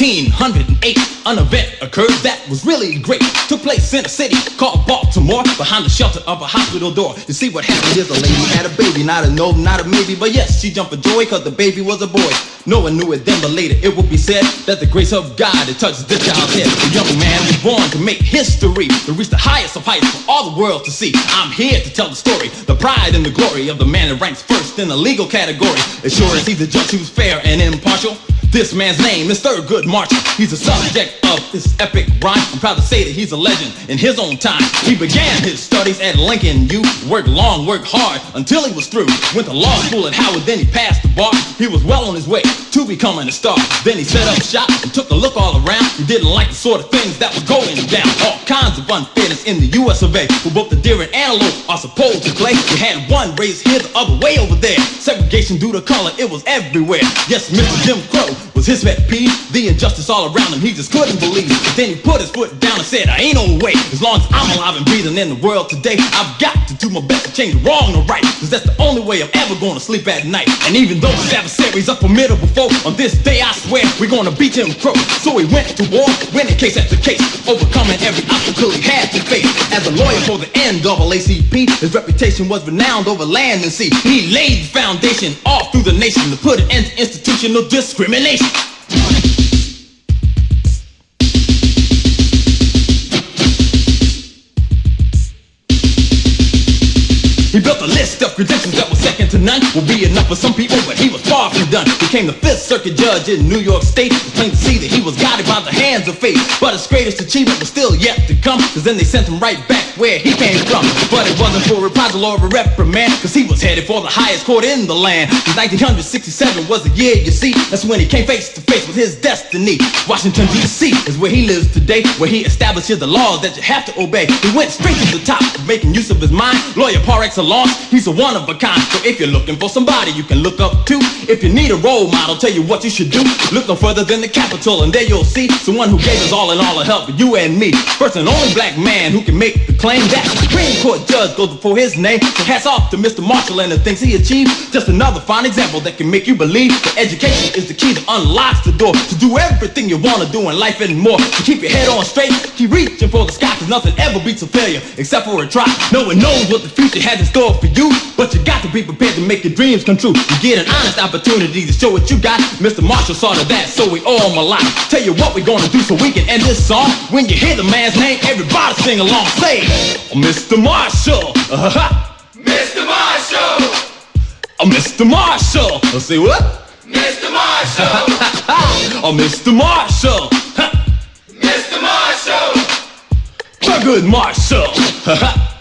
1908, an event occurred that was really great. Took place in a city called Baltimore, behind the shelter of a hospital door. You see what happened is a lady had a baby, not a no, not a maybe, but yes, she jumped for joy cause the baby was a boy. No one knew it then, but later it would be said that the grace of God had touched this child's head. The young man was born to make history, to reach the highest of heights for all the world to see. I'm here to tell the story, the pride and the glory of the man that ranks first in the legal category. As sure as he's a judge, he was fair and impartial. This man's name is Thurgood Marshall. He's the subject of this epic rhyme. I'm proud to say that he's a legend in his own time. He began his studies at Lincoln U. Worked long, worked hard until he was through. Went to law school at Howard, then he passed the bar. He was well on his way to becoming a star. Then he set up shop and took a look all around. He didn't like the sort of things that were going down. All kinds of unfairness in the US of A, where both the deer and antelope are supposed to play. You had one raised here, the other way over there. Segregation due to color, it was everywhere. Yes, Mr. Jim Crow was his pet peeve. The injustice all around him, he just couldn't believe. Then he put his foot down and said, I ain't no way. As long as I'm alive and breathing in the world today, I've got to do my best to change wrong to right, cause that's the only way I'm ever gonna sleep at night. And even though his adversaries are formidable foe, on this day I swear we're gonna beat Jim Crow. So he went to war, winning case after case, overcoming every obstacle he had to face. As a lawyer for the NAACP, his reputation was renowned over land and sea. He laid the foundation all through the nation to put an end to institutional discrimination. He built a list of credentials that was second to none. Will be enough for some people, but he was far from done. Became the 5th Circuit Judge in New York State. Plain to see that he was guided by the hands of fate. But his greatest achievement was still yet to come, cause then they sent him right back where he came from. But it wasn't for reprisal or a reprimand, cause he was headed for the highest court in the land. Cause 1967 was the year, you see, that's when he came face to face with his destiny. Washington D.C. is where he lives today, where he establishes the laws that you have to obey. He went straight to the top, making use of his mind. Lawyer par excellence, he's a one of a kind. So if you're looking for somebody you can look up to, if you need a role model, tell you what you should do, look no further than the Capitol, and there you'll see someone who gave us all in all to help you and me. First and only black man who can make the claim that Supreme Court judge goes before his name. So hats off to Mr. Marshall and the things he achieved. Just another fine example that can make you believe that education is the key that unlocks the door to do everything you want to do in life and more. To keep your head on straight, keep reaching for the sky, cause nothing ever beats a failure except for a try. No one knows what the future has in store for you, but you got to be prepared to make your dreams come true. You get an honest opportunity to show what you got. Mr. Marshall saw to that, so we all my life. Tell you what we're gonna do so we can end this song. When you hear the man's name, everybody sing along. Say, oh, Mr. Marshall. Mr. Marshall. Oh, Mr. Marshall. Say what? Mr. Marshall. Oh, Mr. Marshall. Mr. Marshall. Thurgood Marshall.